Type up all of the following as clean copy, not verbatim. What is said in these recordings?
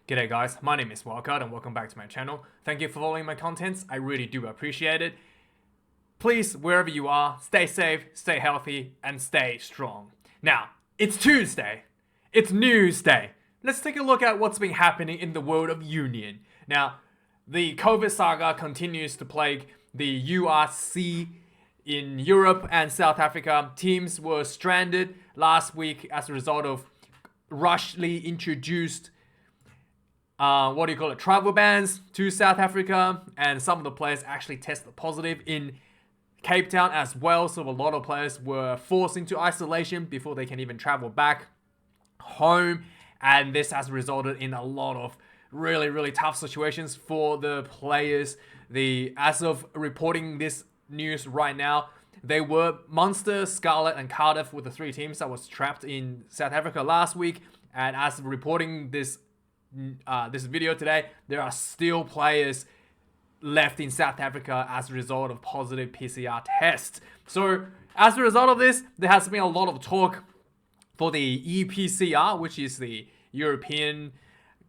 G'day guys, my name is Wildkard and welcome back to my channel. Thank you for following my contents, I really do appreciate it. Please, wherever you are, stay safe, stay healthy, and stay strong. Now, it's Tuesday. It's news day. Let's take a look at what's been happening in the world of union. Now, the COVID saga continues to plague the URC in Europe and South Africa. Teams were stranded last week as a result of rushly introduced travel bans to South Africa, and some of the players actually tested positive in Cape Town as well, so a lot of players were forced into isolation before they can even travel back home, and this has resulted in a lot of really tough situations for the players. As of reporting this news right now, they were Munster, Scarlet, and Cardiff were the three teams that was trapped in South Africa last week, and as of reporting this video today, there are still players left in South Africa as a result of positive PCR tests. So as a result of this, there has been a lot of talk for the EPCR, which is the European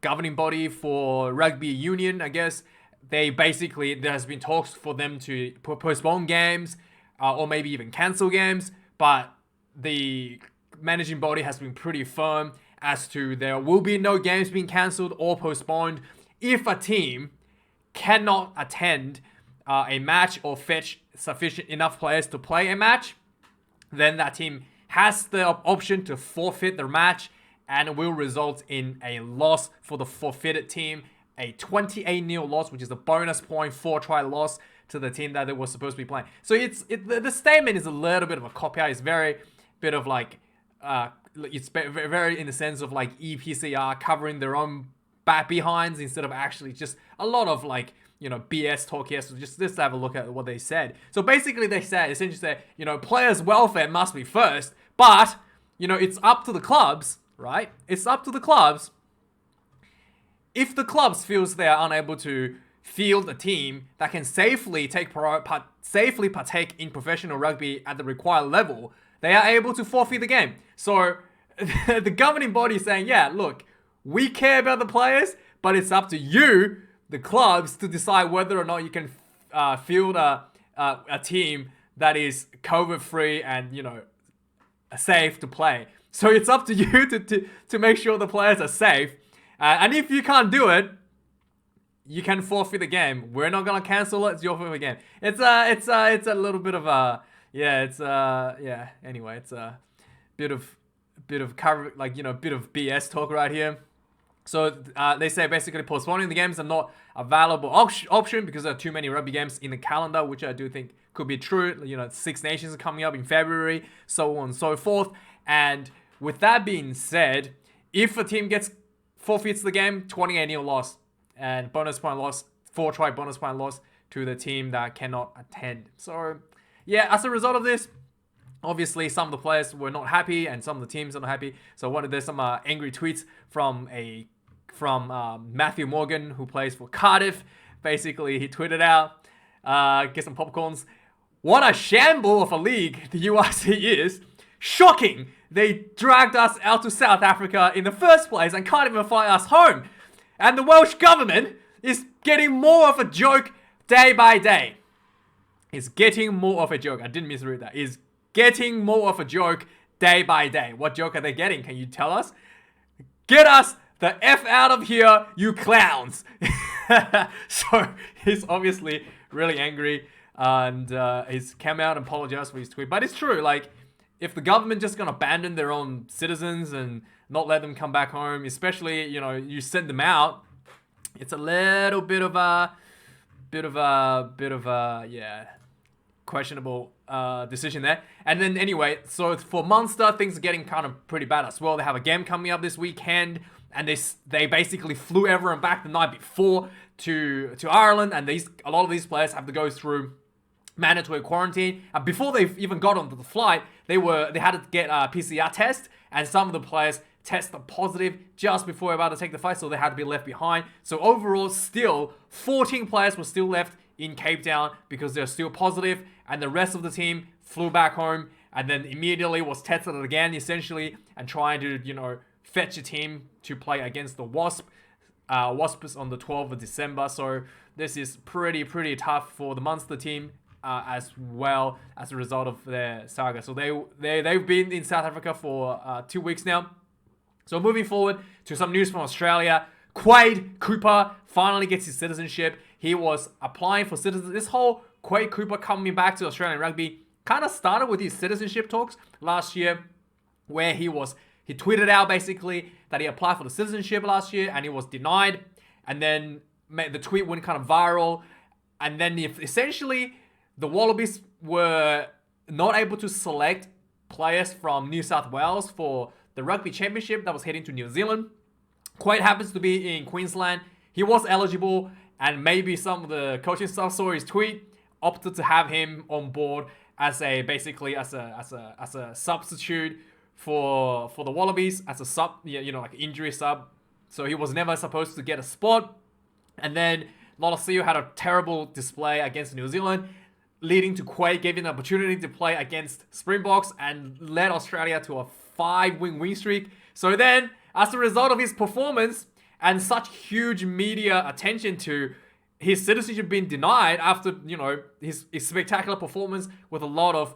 governing body for rugby union, I guess. There has been talks for them to postpone games or maybe even cancel games, but the managing body has been pretty firm as to there will be no games being cancelled or postponed if a team cannot attend a match or fetch sufficient enough players to play a match. Then that team has the option to forfeit the match, and it will result in a loss for the forfeited team, a 28-0 loss, which is a bonus point 4-try loss to the team that they were supposed to be playing. So the statement is a little bit of a cop-out. It's very bit of like it's very in the sense of like EPCR covering their own back behinds instead of actually just a lot of like, BS talk here. So just have a look at what they said. So basically they essentially said, players' welfare must be first, but, it's up to the clubs, right? It's up to the clubs. If the clubs feels they are unable to field a team that can safely partake in professional rugby at the required level, they are able to forfeit the game. So the governing body is saying, yeah, look, we care about the players, but it's up to you, the clubs, to decide whether or not you can field a team that is COVID-free and, safe to play. So it's up to you to make sure the players are safe. And if you can't do it, you can forfeit the game. We're not gonna cancel it. It's your forfeit game. It's a little bit of a Anyway, it's a bit of cover, like, bit of BS talk right here. So they say basically postponing the games are not a valuable option because there are too many rugby games in the calendar, which I do think could be true. Six Nations are coming up in February, so on and so forth. And with that being said, if a team forfeits the game, 28-0 loss and bonus point loss, 4-try bonus point loss to the team that cannot attend. So yeah, as a result of this, obviously some of the players were not happy and some of the teams are not happy. So there's some angry tweets from Matthew Morgan, who plays for Cardiff. Basically, he tweeted out, get some popcorns. What a shamble of a league the URC is. Shocking. They dragged us out to South Africa in the first place and can't even fly us home. And the Welsh government is getting more of a joke day by day. It's getting more of a joke. I didn't misread that. It's getting more of a joke day by day. What joke are they getting? Can you tell us? Get us the F out of here, you clowns. So he's obviously really angry and he's come out and apologized for his tweet. But it's true, like, if the government just gonna abandon their own citizens and not let them come back home, especially, you send them out, it's a little bit of a questionable decision there. And then anyway, so for Munster, things are getting kind of pretty bad as well. They have a game coming up this weekend, and they basically flew everyone back the night before to Ireland, and a lot of these players have to go through mandatory quarantine. And before they even got onto the flight, they had to get a PCR test, and some of the players tested positive just before they were about to take the flight, so they had to be left behind. So overall, still 14 players were still left in Cape Town because they're still positive, and the rest of the team flew back home and then immediately was tested again, essentially, and trying to, fetch a team to play against the Wasp Wasps on the 12th of December. So this is pretty tough for the Munster team as well as a result of their saga. So they've been in South Africa for 2 weeks now. So moving forward to some news from Australia. Quade Cooper finally gets his citizenship. He was applying for citizenship. This whole Quade Cooper coming back to Australian rugby kind of started with his citizenship talks last year, where he tweeted out basically that he applied for the citizenship last year and he was denied. And then the tweet went kind of viral. And then essentially the Wallabies were not able to select players from New South Wales for the Rugby Championship that was heading to New Zealand. Quade happens to be in Queensland. He was eligible, and maybe some of the coaching staff saw his tweet, opted to have him on board as a substitute for the Wallabies, as a sub, like injury sub. So he was never supposed to get a spot. And then Lolosio had a terrible display against New Zealand, leading to Quade giving an opportunity to play against Springboks and led Australia to a 5-win streak. So then, as a result of his performance and such huge media attention to his citizenship being denied after, his spectacular performance with a lot of,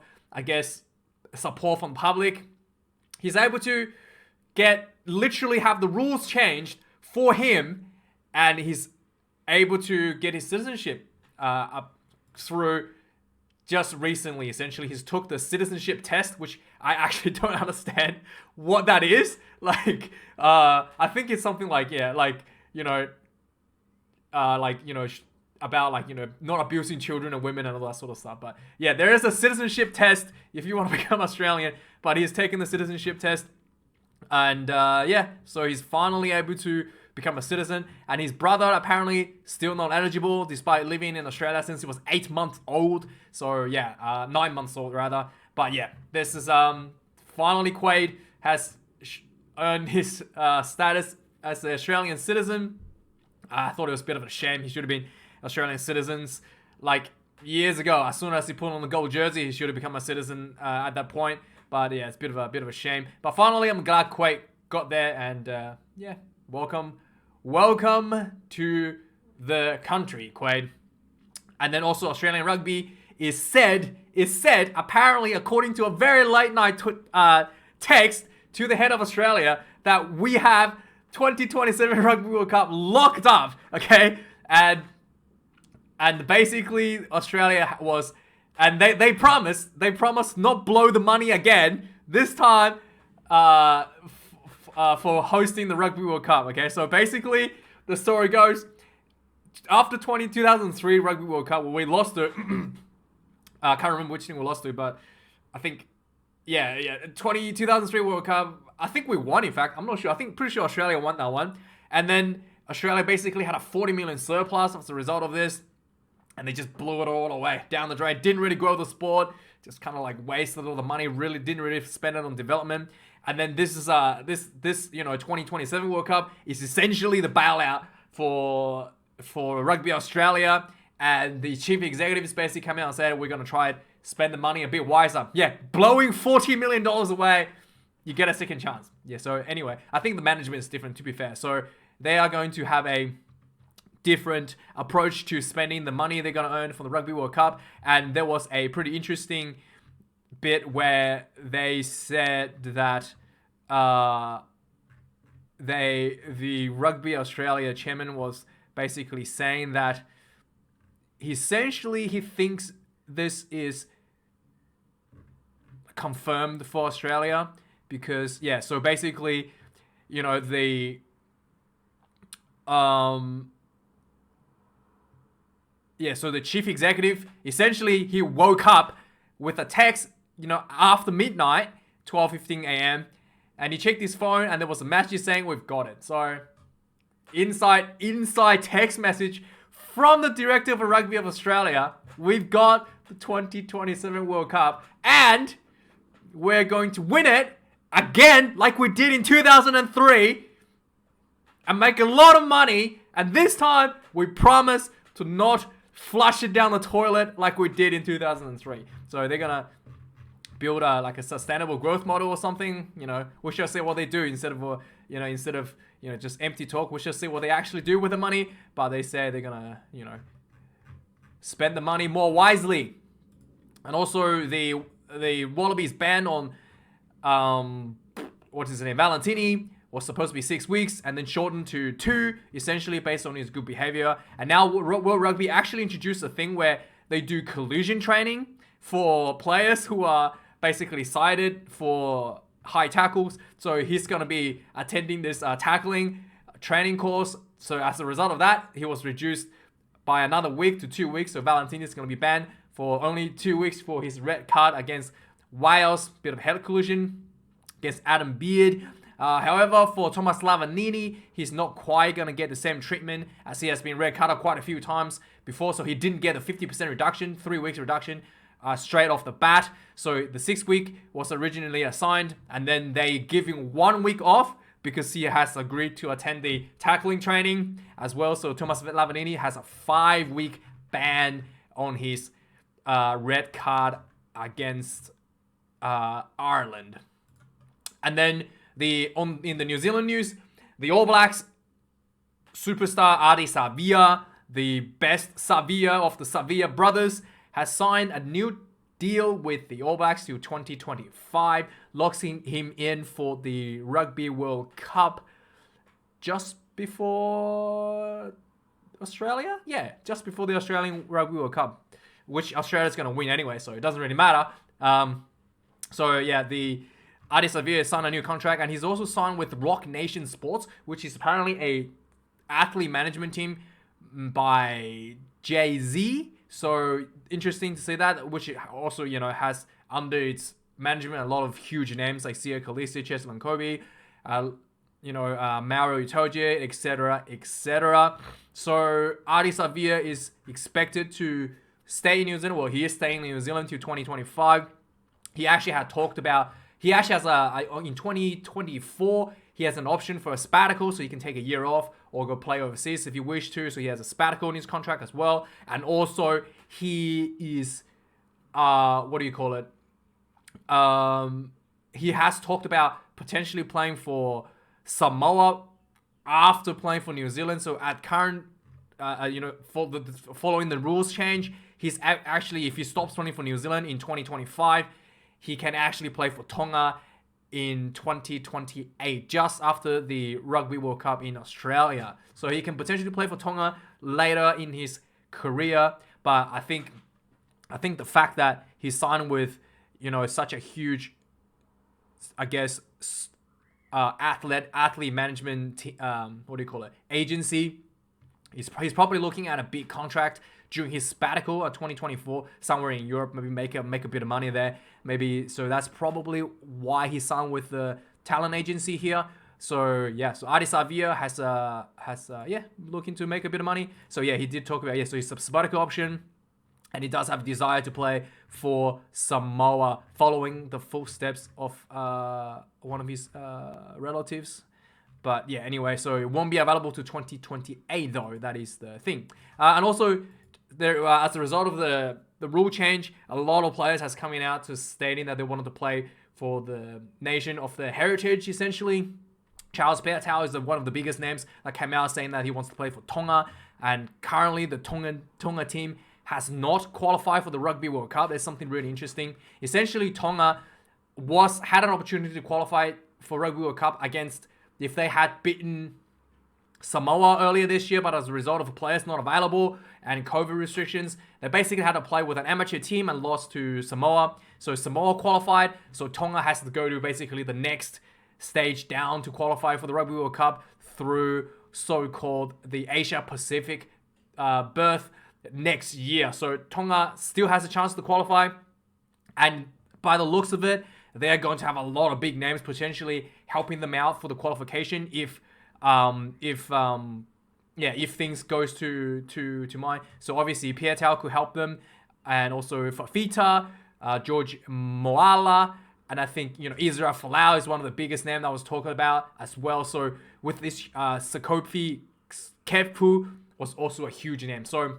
support from the public, he's able to literally have the rules changed for him, and he's able to get his citizenship up through just recently. Essentially, he's took the citizenship test, which I actually don't understand what that is. I think it's something about not abusing children and women and all that sort of stuff. But yeah, there is a citizenship test if you want to become Australian. But he's taken the citizenship test, and so he's finally able to become a citizen. And his brother apparently still not eligible, despite living in Australia since he was 8 months old. So 9 months old rather. But yeah, this is finally Quade has earned his status as an Australian citizen. I thought it was a bit of a shame. He should have been Australian citizens years ago. As soon as he put on the gold jersey, he should have become a citizen at that point. But yeah, it's a bit of a shame. But finally, I'm glad Quade got there, and welcome to the country, Quade. And then also Australian rugby is said apparently, according to a very late night text to the head of Australia, that we have 2027 Rugby World Cup locked up, okay? And basically Australia was, and they promised not blow the money again this time for hosting the Rugby World Cup, okay? So basically the story goes, after 2003 Rugby World Cup, we lost it. I can't remember which thing we lost to, but I think 2003 World Cup, I think we won, in fact. I'm not sure. Pretty sure Australia won that one. And then Australia basically had a 40 million surplus as a result of this. And they just blew it all away down the drain. Didn't really grow the sport. Just kind of wasted all the money. Really didn't really spend it on development. And then this is this 2027 World Cup is essentially the bailout for Rugby Australia. And the chief executive is basically coming out and said, we're going to try and spend the money a bit wiser. Yeah, blowing $40 million away, you get a second chance. Yeah, so anyway, I think the management is different, to be fair. So they are going to have a different approach to spending the money they're going to earn from the Rugby World Cup. And there was a pretty interesting bit where they said that the Rugby Australia chairman was basically saying that essentially he thinks this is confirmed for Australia because so basically the so the chief executive essentially he woke up with a text after midnight 12:15 a.m. and he checked his phone and there was a message saying we've got it. So inside text message from the director of Rugby of Australia, we've got the 2027 World Cup and we're going to win it again like we did in 2003 and make a lot of money, and this time we promise to not flush it down the toilet like we did in 2003. So they're gonna build like a sustainable growth model or something. We shall see what they do instead of just empty talk. We shall see what they actually do with the money. But they say they're gonna spend the money more wisely. And also the Wallabies ban on what is his name, Valentini, was supposed to be 6 weeks and then shortened to 2, essentially based on his good behavior. And now World Rugby actually introduced a thing where they do collision training for players who are basically cited for high tackles. So he's going to be attending this tackling training course. So as a result of that, he was reduced by another week to 2 weeks. So Valentini is going to be banned for only 2 weeks for his red card against Wales. Bit of head collision against Adam Beard. However, for Thomas Lavanini, he's not quite going to get the same treatment as he has been red carded quite a few times before. So he didn't get a 50% reduction, 3 weeks reduction straight off the bat. So the 6 week was originally assigned, and then they give him 1 week off because he has agreed to attend the tackling training as well. So Thomas Lavanini has a 5 week ban on his red card against Ireland. And then in the New Zealand news, the All Blacks superstar Ardie Savea, the best Savea of the Savea brothers, has signed a new deal with the All Blacks till 2025, locks him in for the Rugby World Cup just before Australia? Yeah, just before the Australian Rugby World Cup, which Australia's going to win anyway, so it doesn't really matter. The Ardie Savea signed a new contract, and he's also signed with Rock Nation Sports, which is apparently a athlete management team by Jay-Z. So interesting to see that, which also, has under its management a lot of huge names like Sia Khaleesi, Cheslin Kobe, Mauro Itoje, etc., etc. So Ardie Savea is expected to stay in New Zealand. Well, he is staying in New Zealand till 2025. He actually had talked about, he actually has in 2024, he has an option for a sabbatical, so he can take a year off or go play overseas if you wish to. So he has a sabbatical in his contract as well. And also he is, he has talked about potentially playing for Samoa after playing for New Zealand. So at current, following the rules change, he's actually, if he stops playing for New Zealand in 2025, he can actually play for Tonga in 2028, just after the Rugby World Cup in Australia. So he can potentially play for Tonga later in his career. But I think the fact that he signed with, such a huge, athlete management, agency, he's probably looking at a big contract during his sabbatical at 2024, somewhere in Europe, maybe make a bit of money there. Maybe, so that's probably why he signed with the talent agency here. So yeah, so Ardie Savea has looking to make a bit of money. So yeah, he did talk about, so he's a sabbatical option, and he does have a desire to play for Samoa, following the footsteps of one of his relatives. But yeah, anyway, so it won't be available to 2028 though. That is the thing. And also, there as a result of the rule change, a lot of players has coming out to stating that they wanted to play for the nation of their heritage, essentially. Charles Peatau is one of the biggest names that came out saying that he wants to play for Tonga. And currently, the Tonga team has not qualified for the Rugby World Cup. There's something really interesting. Essentially, Tonga had an opportunity to qualify for Rugby World Cup if they had beaten Samoa earlier this year, but as a result of players not available and COVID restrictions, they basically had to play with an amateur team and lost to Samoa. So Samoa qualified, so Tonga has to go to basically the next stage down to qualify for the Rugby World Cup through so-called the Asia Pacific berth next year. So Tonga still has a chance to qualify, and by the looks of it, they're going to have a lot of big names potentially helping them out for the qualification if things goes to mine. So obviously Peatau could help them, and also Fafita, George Moala, and I think Israel Folau is one of the biggest names that was talked about as well. So with this Sekofi Kevpu was also a huge name. So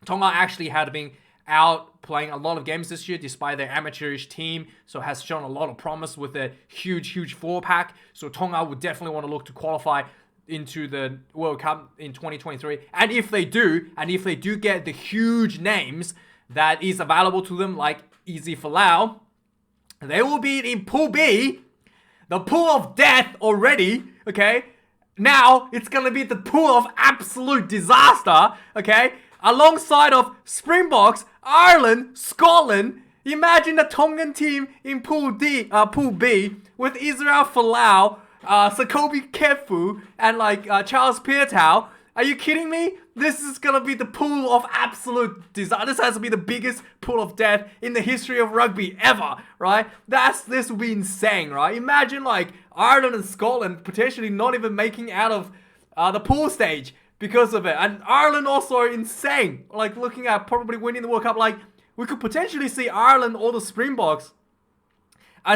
Tonga actually had been out playing a lot of games this year despite their amateurish team, so has shown a lot of promise with a huge 4-pack. So Tonga would definitely want to look to qualify into the World Cup in 2023. And if they do get the huge names that is available to them, like Easy Falau, they will be in Pool B, the pool of death already, okay? Now, it's going to be the pool of absolute disaster, okay? Alongside of Springboks, Ireland, Scotland. Imagine the Tongan team in Pool B with Israel Folau, Sakobi Kefu, and Charles Piutau. Are you kidding me? This is gonna be the pool of absolute disaster. This has to be the biggest pool of death in the history of rugby ever, right? This will be insane, right? Imagine Ireland and Scotland potentially not even making out of the pool stage because of it. And Ireland also insane. Looking at probably winning the World Cup, we could potentially see Ireland or the Springboks.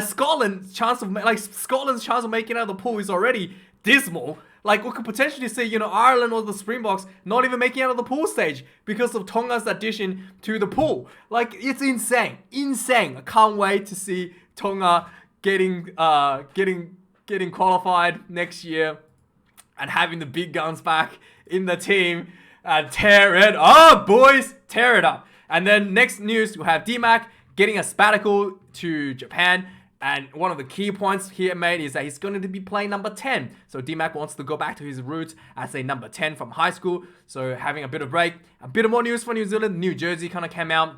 Scotland's chance of making out of the pool is already dismal. We could potentially see, Ireland or the Springboks not even making out of the pool stage because of Tonga's addition to the pool. It's insane. Insane. I can't wait to see Tonga getting qualified next year and having the big guns back in the team and tear it up, boys. Tear it up. And then next news, we'll have Dmac getting a sabbatical to Japan. And one of the key points here made is that he's going to be playing number 10. So Dmac wants to go back to his roots as a number 10 from high school. So having a bit of break. A bit of more news for New Zealand. New jersey kind of came out.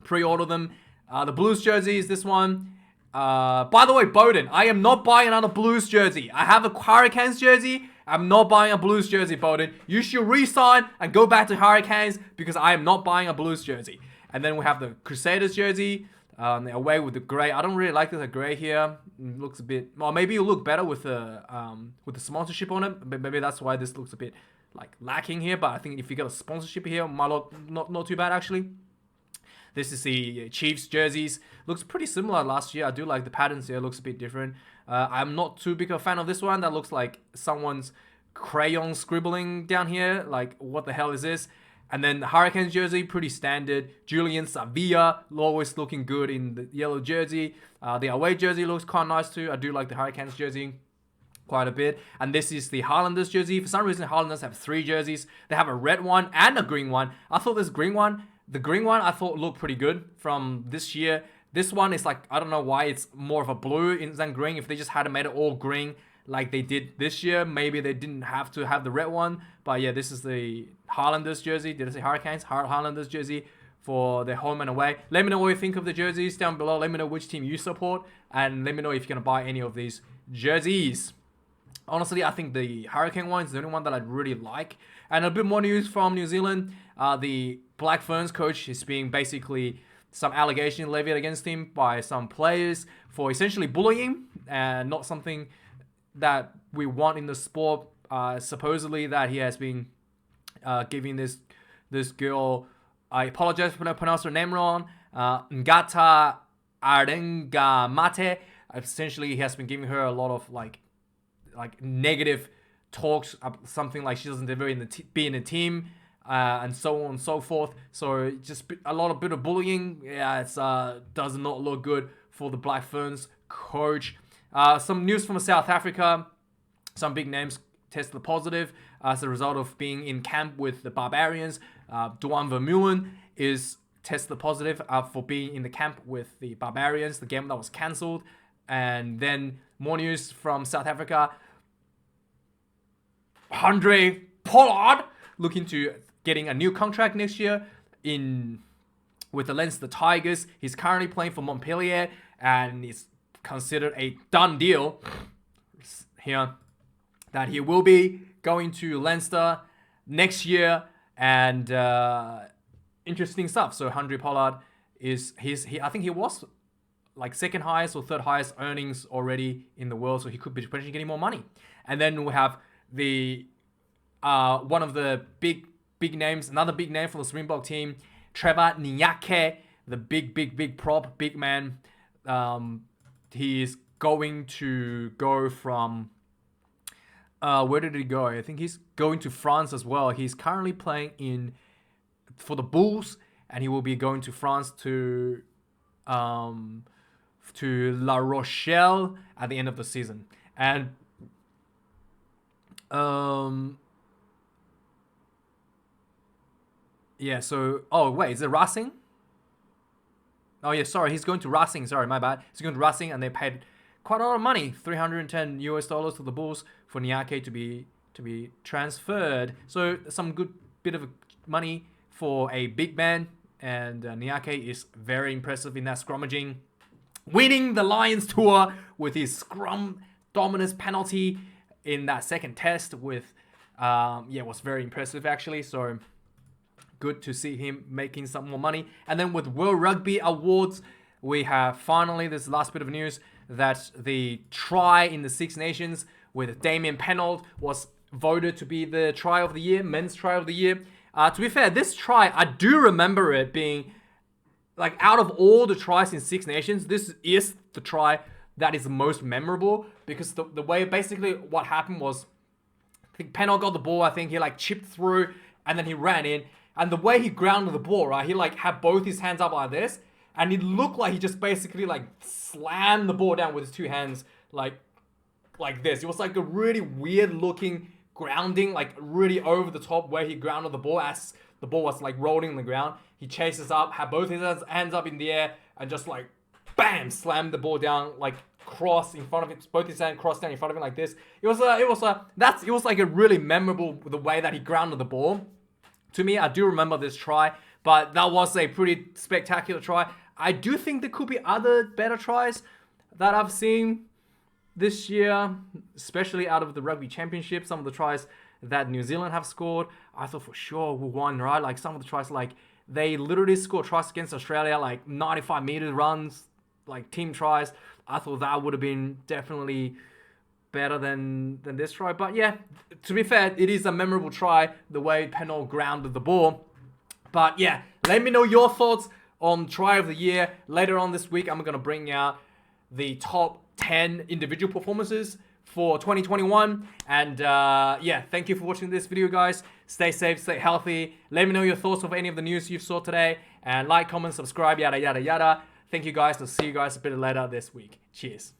Pre-order them. The Blues jersey is this one. By the way, Bowden, I am not buying another Blues jersey. I have a Hurricanes jersey. I'm not buying a Blues jersey, Bowden. You should re-sign and go back to Hurricanes because I am not buying a Blues jersey. And then we have the Crusaders jersey. Away with the grey. I don't really like the grey here. It looks a bit. Well, maybe it'll look better with the sponsorship on it. But maybe that's why this looks a bit lacking here. But I think if you get a sponsorship here, might look not too bad actually. This is the Chiefs jerseys. Looks pretty similar last year. I do like the patterns here. It looks a bit different. I'm not too big a fan of this one. That looks like someone's crayon scribbling down here. What the hell is this? And then the Hurricanes jersey, pretty standard. Julian Savea, always looking good in the yellow jersey. The away jersey looks quite nice too. I do like the Hurricanes jersey quite a bit. And this is the Highlanders jersey. For some reason, Highlanders have 3 jerseys. They have a red one and a green one. I thought the green one I thought looked pretty good from this year. This one is I don't know why it's more of a blue than green. If they just had made it all green like they did this year, maybe they didn't have to have the red one. But yeah, this is the Highlanders jersey. Did I say Hurricanes? Highlanders jersey for their home and away. Let me know what you think of the jerseys down below. Let me know which team you support. And let me know if you're going to buy any of these jerseys. Honestly, I think the Hurricane one is the only one that I really like. And a bit more news from New Zealand. The Black Ferns coach is being basically some allegation levied against him by some players for essentially bullying and not something that we want in the sport. Supposedly that he has been giving this girl, I apologize if I pronounce her name wrong, Ngata Arengamate. Essentially, he has been giving her a lot of negative talks, something like she doesn't be in the team, and so on and so forth. So just a bit of bullying. Yeah, it does not look good for the Black Ferns coach. Some news from South Africa. Some big names tested positive as a result of being in camp with the Barbarians. Duan Vermeulen is tested positive for being in the camp with the Barbarians, the game that was cancelled. And then more news from South Africa. Handré Pollard looking to getting a new contract next year with the Leinster Tigers. He's currently playing for Montpellier and is considered a done deal here that he will be going to Leinster next year. And interesting stuff. So Handré Pollard I think he was second highest or third highest earnings already in the world, so he could be potentially getting more money. And then we have the one of the big names, another big name for the Springbok team, Trevor Nyake, the big prop, big man. He is going to go from where did he go? I think he's going to France as well. He's currently playing for the Bulls, and he will be going to France to La Rochelle at the end of the season. And yeah, so is it Racing? Oh yeah, sorry, he's going to Racing. Sorry, my bad. He's going to Racing, and they paid quite a lot of money, $310 to the Bulls for Niake to be transferred. So some good bit of money for a big man, and Niake is very impressive in that scrummaging, winning the Lions tour with his scrum dominance penalty in that second test. With was very impressive actually. So good to see him making some more money. And then with World Rugby Awards, we have finally, this last bit of news, that the try in the Six Nations with Damien Mackenzie was voted to be the try of the year, men's try of the year. To be fair, this try, I do remember it being, like, out of all the tries in Six Nations, this is the try that is the most memorable, because the way basically what happened was, I think Pennell got the ball, I think he like chipped through, and then he ran in, and the way he grounded the ball, right, he like had both his hands up like this, and it looked like he just basically like slammed the ball down with his two hands like this. It was like a really weird looking grounding, like really over the top where he grounded the ball as the ball was like rolling on the ground. He chases up, had both his hands up in the air, and just like bam, slammed the ball down, like cross in front of him, both his hands crossed down in front of him like this. It was like a really memorable, the way that he grounded the ball. To me, I do remember this try, but that was a pretty spectacular try. I do think there could be other better tries that I've seen this year, especially out of the Rugby Championship. Some of the tries that New Zealand have scored, I thought for sure we won, right? Like some of the tries, like they literally scored tries against Australia, like 95 meter runs, like team tries. I thought that would have been definitely better than this try. But yeah, to be fair, it is a memorable try, the way Pennell grounded the ball. But yeah, let me know your thoughts on try of the year. Later on this week, I'm going to bring out the top 10 individual performances for 2021. And thank you for watching this video, guys. Stay safe, stay healthy. Let me know your thoughts of any of the news you saw today. And like, comment, subscribe, yada, yada, yada. Thank you, guys. I'll see you guys a bit later this week. Cheers.